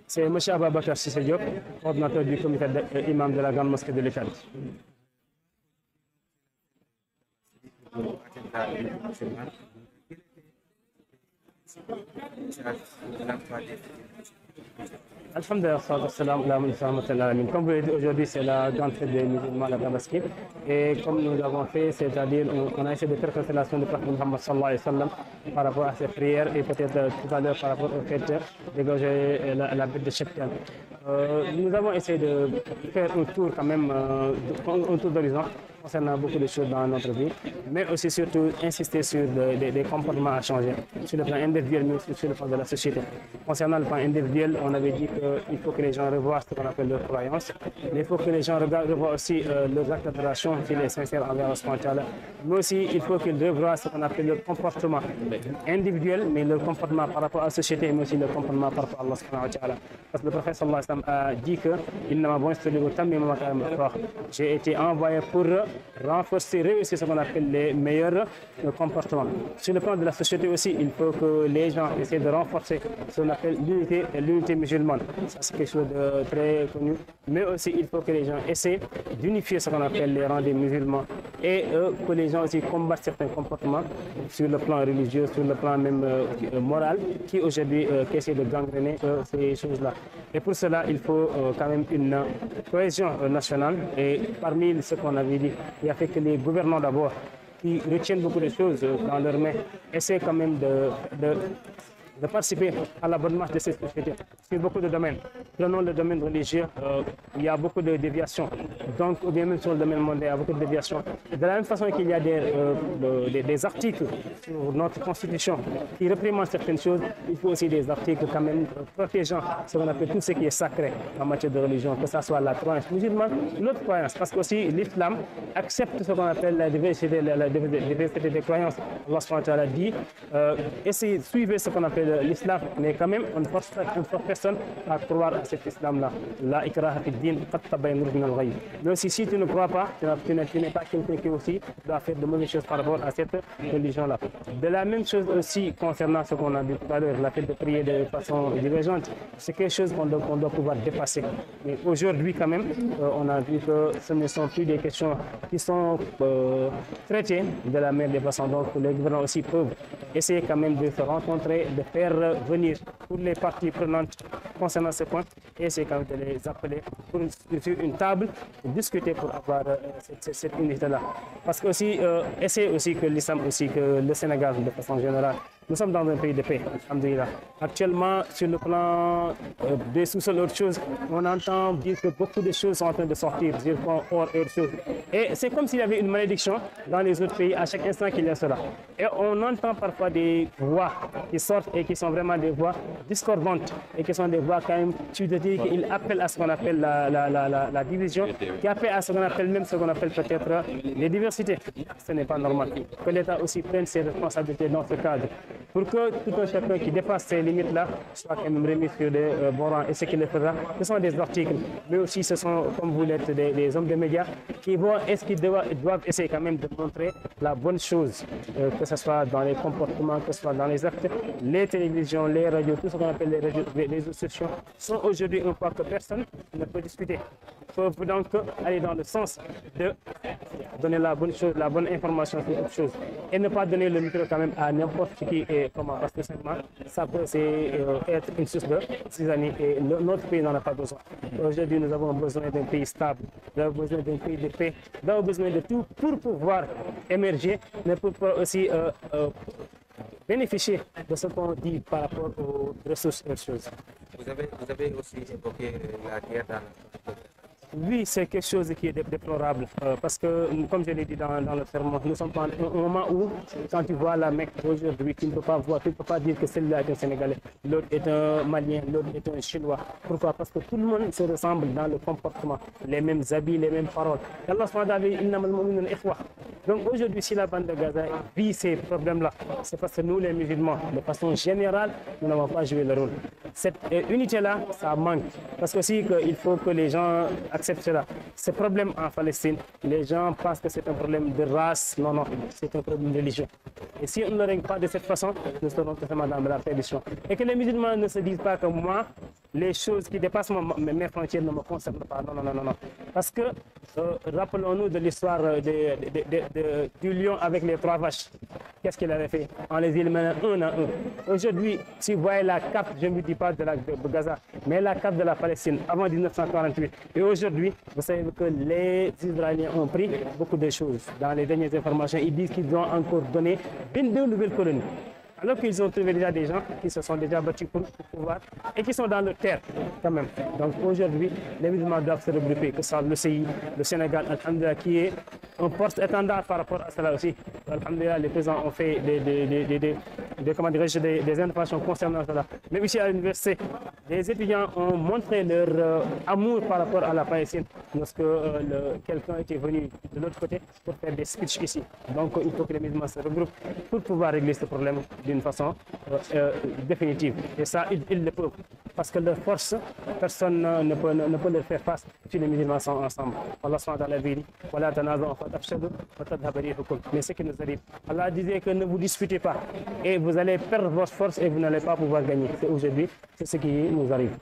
C'est M. Ababakar Cissé Diop, coordinateur du comité imam de la Grande Mosquée de l'État. Alhamdulillah, comme vous l'avez dit, aujourd'hui c'est la grande fête des musulmans, la Tabaski. Et comme nous l'avons fait, c'est-à-dire on a essayé de faire constellation du prophète Muhammad sallallahu alayhi wa sallam par rapport à ses prières et peut-être tout à l'heure par rapport au fait d'égorger la bête de Shekkan. Nous avons essayé de faire un tour quand même, un tour d'horizon concernant beaucoup de choses dans notre vie, mais aussi surtout insister sur des comportements à changer, sur le plan individuel, mais aussi sur le plan de la société. Concernant le plan individuel, on avait dit qu'il faut que les gens revoient ce qu'on appelle leurs croyances, mais il faut que les gens revoient aussi leurs actes d'adoration, s'ils sont sincères envers Allah, mais aussi il faut qu'ils revoient ce qu'on appelle leur comportement individuel, mais leur comportement par rapport à la société, mais aussi leur comportement par rapport à Allah. Parce que le prophète sallallahu alayhi wa sallam a dit que j'ai été envoyé pour renforcer, réussir ce qu'on appelle les meilleurs comportements. Sur le plan de la société aussi, il faut que les gens essaient de renforcer ce qu'on appelle l'unité musulmane. Ça, c'est quelque chose de très connu. Mais aussi, il faut que les gens essaient d'unifier ce qu'on appelle les rangs des musulmans et que les gens aussi combattent certains comportements sur le plan religieux, sur le plan même moral, qui aujourd'hui essaient de gangréner ces choses-là. Et pour cela, il faut quand même une cohésion nationale. Et parmi ce qu'on avait dit, il y a fait que les gouvernants d'abord, qui retiennent beaucoup de choses dans leurs mains, essaient quand même de participer à la bonne marche de cette société sur beaucoup de domaines. Prenons le domaine religieux, il y a beaucoup de déviations. Donc, ou bien même sur le domaine mondial, il y a beaucoup de déviations. De la même façon qu'il y a des articles sur notre constitution qui réprimandent certaines choses, il faut aussi des articles quand même protégeant ce qu'on appelle tout ce qui est sacré en matière de religion, que ce soit la croyance musulmane, l'autre croyance. Parce que aussi l'islam accepte ce qu'on appelle la diversité des croyances. Allah subhanahu wa ta'ala dit, essayez de suivre ce qu'on appelle l'islam, mais quand même on ne force personne à croire à cet islam-là. La ikraha fi din, qad tabayyana min al-ghayy. Mais aussi si tu ne crois pas, tu n'es pas quelqu'un qui aussi doit faire de mauvaises choses par rapport à cette religion-là. De la même chose aussi concernant ce qu'on a dit tout à l'heure, la fête de prier de façon divergente, c'est quelque chose qu'on doit pouvoir dépasser. Mais aujourd'hui quand même, on a vu que ce ne sont plus des questions qui sont traitées de la même façon. Donc les gouvernants aussi peuvent essayer quand même de se rencontrer, de faire venir toutes les parties prenantes concernant ce point et essayer quand même de les appeler sur une table et discuter pour avoir cette unité-là. Parce que aussi, essayer aussi que l'islam, aussi que le Sénégal de façon générale, nous sommes dans un pays de paix, alhamdoulilah. Actuellement, sur le plan des sous-sols, autre chose, on entend dire que beaucoup de choses sont en train de sortir, zircon, or et autre chose. Et c'est comme s'il y avait une malédiction dans les autres pays à chaque instant qu'il y a cela. Et on entend parfois des voix qui sortent et qui sont vraiment des voix discordantes et qui sont des voix quand même, tu te dis qu'ils appellent à ce qu'on appelle la division, qui appellent à ce qu'on appelle même ce qu'on appelle peut-être les diversités. Ce n'est pas normal. Que l'État aussi prenne ses responsabilités dans ce cadre, pour que tout un chacun qui dépasse ces limites-là soit quand même remis sur des bons rangs. Et ce qu'il le fera, ce sont des articles, mais aussi ce sont, comme vous l'êtes, des hommes de médias qui vont, est-ce qu'ils doivent essayer quand même de montrer la bonne chose, que ce soit dans les comportements, que ce soit dans les actes. Les télévisions, les radios, tout ce qu'on appelle les réseaux sociaux sont aujourd'hui un point que personne ne peut discuter. Il faut donc aller dans le sens de donner la bonne chose, la bonne information sur toute chose et ne pas donner le micro quand même à n'importe qui et comment, parce que simplement ça peut être une source de cisanie et notre pays n'en a pas besoin. Aujourd'hui, nous avons besoin d'un pays stable, nous avons besoin d'un pays de paix, nous avons besoin de tout pour pouvoir émerger, mais pour pouvoir aussi bénéficier de ce qu'on dit par rapport aux ressources et aux choses. Vous avez aussi évoqué la guerre dans le Oui, c'est quelque chose qui est déplorable parce que, comme je l'ai dit dans le sermon, nous sommes dans un moment où, quand tu vois la Mecque aujourd'hui, tu ne peux pas voir, tu ne peux pas dire que celui-là est un Sénégalais, l'autre est un Malien, l'autre est un Chinois. Pourquoi? Parce que tout le monde se ressemble dans le comportement, les mêmes habits, les mêmes paroles. Allah subhanahu wa ta'ala. Donc aujourd'hui, si la bande de Gaza vit ces problèmes-là, c'est parce que nous, les musulmans, de façon générale, nous n'avons pas joué le rôle. Cette unité-là, ça manque. Parce que aussi, il faut que les gens acceptent cela. Ce problème en Palestine, les gens pensent que c'est un problème de race. Non, non, c'est un problème de religion. Et si on ne le règle pas de cette façon, nous serons totalement dans la perdition. Et que les musulmans ne se disent pas que moi, les choses qui dépassent mes frontières ne me concernent pas. Non, non, non, non, non. Parce que rappelons-nous de l'histoire du lion avec les 3 vaches. Qu'est-ce qu'il avait fait? On les éliminait un à un. Aujourd'hui, si vous voyez la carte, je ne vous dis pas de Gaza, mais la carte de la Palestine avant 1948. Et aujourd'hui, vous savez que les Israéliens ont pris beaucoup de choses. Dans les dernières informations, ils disent qu'ils ont encore donné 22 nouvelles colonies. Alors qu'ils ont trouvé déjà des gens qui se sont déjà battus pour pouvoir et qui sont dans leur terre quand même. Donc aujourd'hui, les musulmans doivent se regrouper, que ce soit le CI, le Sénégal, alhamdoulilah, qui est un porte-étendard par rapport à cela aussi. Alhamdoulilah, les présidents ont fait des informations concernant cela. Mais ici à l'université, les étudiants ont montré leur amour par rapport à la Palestine lorsque quelqu'un était venu de l'autre côté pour faire des speeches ici. Donc il faut que les musulmans se regroupent pour pouvoir régler ce problème d'une façon définitive. Et ça, ils le peuvent. Parce que leur force, personne ne peut leur faire face si les musulmans sont ensemble. Allah subhanahu wa ta'ala dit, mais ce qui nous arrive, Allah disait que ne vous disputez pas et vous allez perdre votre force et vous n'allez pas pouvoir gagner. C'est aujourd'hui, c'est ce qui nous arrive.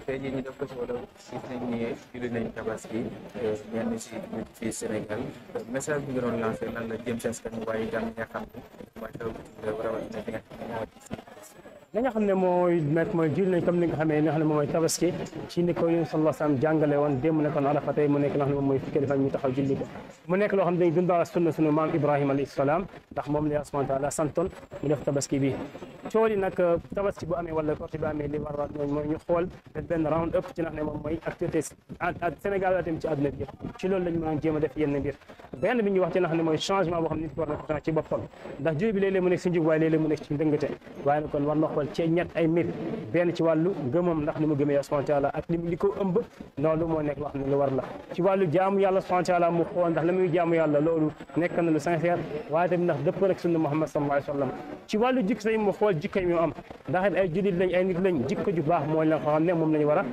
tey jii ñu def ko ci wala gis nañ ni julli nañ tabaski ñenn si nit fii Sénégal message bi nga doon lancé lan la jëm si askan wi waaye itam ñi nga xam ne mooy xew rawatina bi nga xam ne moo li nga xam ne mooy julli nañ comme ni nga xamee li nga xam ne moom mooy tabaski ci ni ko Yonent sallallahu alayhi wa sallam jàngale woon démb nekkoon Arafa tey mu nekk loo xam ne moom mooy fukki fan ñu taxaw julli ko mu nekk loo xam ne dañ dundal sunna sunu maam Ibrahima alayhi salaam ndax moom la Yàlla subhanahu wa taala santoon mu def tabaski bi cooli nag tabaski bu amee wala korte bi amee li war mooy ñu xool def benn round up ci nga xam ne moom mooy activité Sénégal la tamit ci àdduna bi yëpp ci loolu lañu mën a jéem a def yenn mbir benn bi ñu wax ci nga xam ne mooy changement boo xam ne nit war na ko changer ci boppam ndax julli bi léeg-léeg mu nekk si njub waaye léeg-léeg mu nekk ci ndëngate waaye nag kon war na xool ci ñett ay mbir benn ci wàllu ngëmam ndax ni mu gëmee Yàlla subhanahu wa taala ak li ko ëmb loolu moo nekk wax ne lu war la ci wàllu jaamu Yàlla subhanahu wa taala mu xool ndax la muy jaamu Yàlla loolu nekk na lu sincère waaye tamit ndax dëpp rek sunna Muhammad sallallahu alayhi wa sallam ci wàllu jikko say mu xool jikko yi mu am ndax it ay jullit lañ ay nit lañ jikko ju baax mooy la nga xam ne moom lañu war a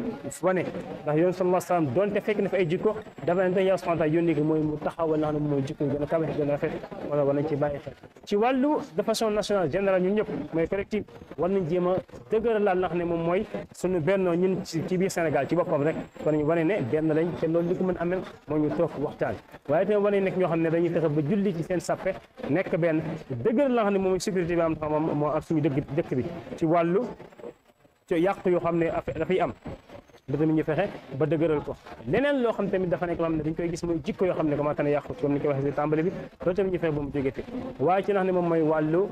wane ndax yoon sallallahu alayhi wa sallam donte fekk na fa ay jikko dafa ne Yàlla subhanahu wa taala yónni ko mooy mu taxawal naa ne mooy jikko gën a kawe gën a rafet wala war nañ ci bàyyi xel ci wàllu de façon nationale générale ñun ñëpp mooy collectif war nañ jéem a dëgëral laal nga xam ne moom mooy suñu bennoo ñun ci biir Sénégal ci boppam rek war nañu wane ne benn lañ te loolu li ko mën amel moo ñu toog waxtaan waaye tamit war nañ nekk ñoo xam ne dañuy fexe ba julli ci seen sappe nekk benn dëgëral la nga xam ne moom mooy sécurité bi am tax moom moo am suñu dëkk bi ci wàllu ci yàq yoo xam ne dafay am ba tamit ñu fexe ba dëgëral ko leneen loo xam tamit dafa nekk loo xam ne dañ koy gis mooy jikko yoo xam ne commencé na yàqu comme ni ko waxee si tàmbali bi loolu tamit ñu fexe ba mu jógee fi waaye ci nga xam ne moom mooy wàllu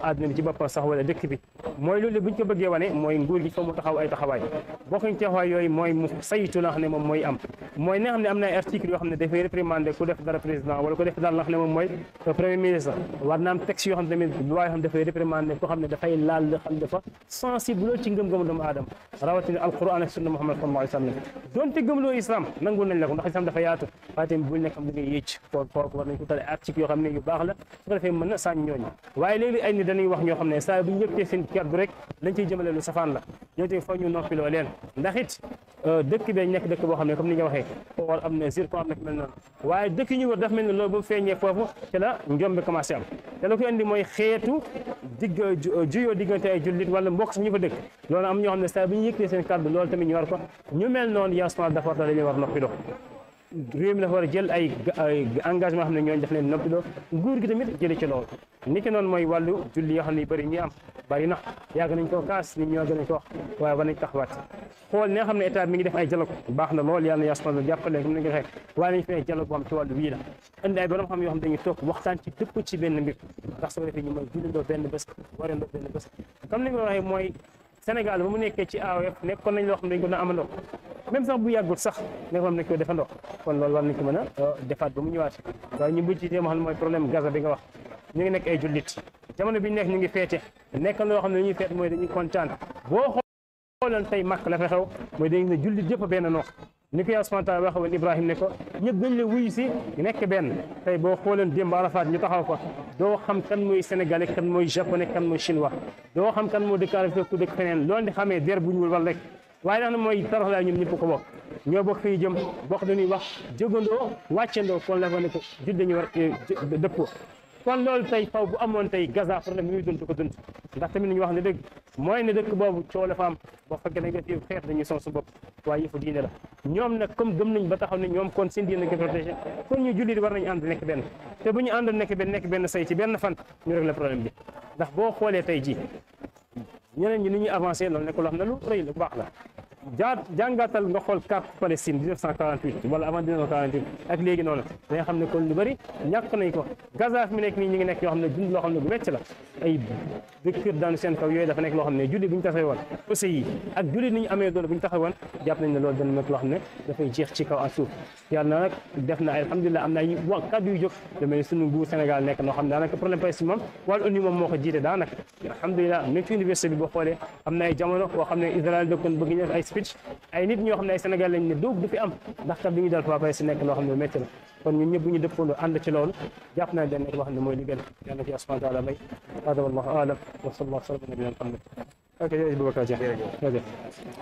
àdduna bi ci boppam sax wala dëkk bi mooy loolu buñ ko bëggee wane mooy nguur gi fa mu taxaw ay taxawaay bokkuñ taxawaay yooyu mooy mu saytu la nga xam ne moom mooy am mooy nga xam ne am na ay article yoo xam ne dafay réprimander ku def dara président wala ku def dara la nga xam ne moom mooy premier ministre war na am texte yoo xam ne tamit loi yoo xam ne dafay réprimander koo xam ne dafay laal nga xam ne dafa sensible loolu ci ngëm-ngëm doomu aadama rawatina alquran ak sunna Muhammad sallallahu alayhi wa sallam donte gëmloo islam nangul nañ la ko ndax islam dafa yaatu waaye tamit buñ nekk xam da ngay yëcc foofu war nañ ko tale article yoo xam ne yu baax la su ko defee mën na sàñ ñooñu waaye léegi ay nit dañuy wax ñoo xam ne saa bu ñu yëkkatee seen kaddu rek lañ ciy jëmale lu safaan la ñoo tamit foog ñu noppiloo leen ndax it dëkk bi nekk dëkk boo xam ne comme ni nga waxee or am na zircon am na mel noonu waaye dëkk yi ñu wër daf mel ne loolu ba mu feeñee foofu ci la njombe commencé am te la ko indi mooy xeetu juyoo diggante ay jullit wala mbokk sax ñu fa dëkk loolu am ñoo xam ne saa bu ñu yëkkatee seen kaddu loolu tamit ñu war ko ñu mel noonu Yàlla dafa war dañuy war noppiloo réew mi dafa war a jël ay engagement xam ne ñooñu def leen noppiloo nguur gi tamit jëlee ci loolu ni ki noonu mooy wàllu julli yoo xam ne yu bëri ñi am bëri na yàgg nañ koo kaas nit ñoo gën nañ ko wax waaye war nañ taxawaat xool ne nga xam ne état mi ngi def ay dialogue baax na lool yàlla na Yàlla jàppale comme ni nga waxee waaye nañ fi ay dialogue boo xam ci wàllu wii la indi ay borom xam yoo xam dañuy toog waxtaan ci dëpp ci benn mbir ndax soo defee ñu mooy jullindoo benn bés warendoo benn bés comme ni nga waxee mooy Sénégal ba mu nekkee ci AOF nekkoon nañ loo xam ne dañ ko doon amandoo même sax bu yàggut sax nekkoon nañ ko defandoo kon loolu war nañ ko mën a defaat ba mu ñëwaat waaye ñu buñ ci téema xam ne mooy problème Gaza bi nga wax ñu ngi nekk ay jullit jamono bi ñu nekk ñu ngi feete nekk loo xam ne ñuy feet mooy dañuy kontaan boo xooloon tey màkk la fa xew mooy dañu ne jullit yëpp benn noo ni ko Yàlla subhanahu wa taala waxe woon Ibrahim ne ko ñëpp dañ la wuyu si nekk benn tey boo xooleen démb Arafat ñu taxaw fa doo xam kan mooy sénégalais kan mooy japonais kan mooy chinois doo xam kan moo dëkk Arafat ku dëkk feneen loolu di xamee der bu ñuul wala rek waaye dax na mooy taraxlaa ñun ñëpp ko bokk ñoo bokk fi ñu jëm bokk dañuy wax jógandoo wàccandoo kon la fa ne ko jul dañuy war dëppoo kon loolu tey faw bu amoon tey Gaza problème ñuy dund ko dund ndax tamit ñu wax ne dëgg mooy ne dëkk boobu coow la fa am boo fekkee ne nga fi xeex dañuy son su bopp waaye yëfu diine la ñoom nag comme gëm nañ ba taxaw ne ñoom kon seen diine ko protégé kon ñu jullit war nañu ànd nekk benn te bu ñu ànd nekk benn say ci benn fan ñu régler problème bi ndax boo xoolee tey ji ñeneen ñi ni ñuy avancé loolu nekk loo xam ne lu rëy la bu baax la jàngatal nga xool carte Palestine 1948 wala avant 1948 ak léegi noonu da nga xam ne kon lu bëri ñàkk nañ ko Gaza fi mu nekk nii ñu ngi nekk yoo xam ne dund loo xam ne bu métti la ay dëkk daanu seen kaw yooyu dafa nekk loo xam ne julli bu ñu taxawee woon aussi yi ak julli ni ñu amee doole bu ñu taxawee woon jàpp nañ ne loolu dana nekk loo xam ne dafay jeex ci kaw ak suuf yàlla nag def na alhamdulilah am na ay kàddu yu jóg lu mel ni sunu nguur Sénégal nekk noo xam ne daanaka problème Palestine moom wàllu ONU moom moo ko jiite daanaka alhamdulilah même ci université bi boo xoolee am na ay jamono boo xam ne Israël dëkkoon bëgg ñu def ay speech ay nit ñoo xam ne ay Sénégal lañ ne doog du fi am ndax kat bi ñu dal fa Palestine nekk loo xam ne métti la kon ñun ñëpp bu ñu dëppandoo ànd ci loolu jàpp naa den nekk loo xam ne mooy li gën yàlla ci subhanahu wa taala may hada wallahu a'lam wa sallallahu sallam nabiyina Muhammad ok jërëjëf Boubacar Dia jërëjëf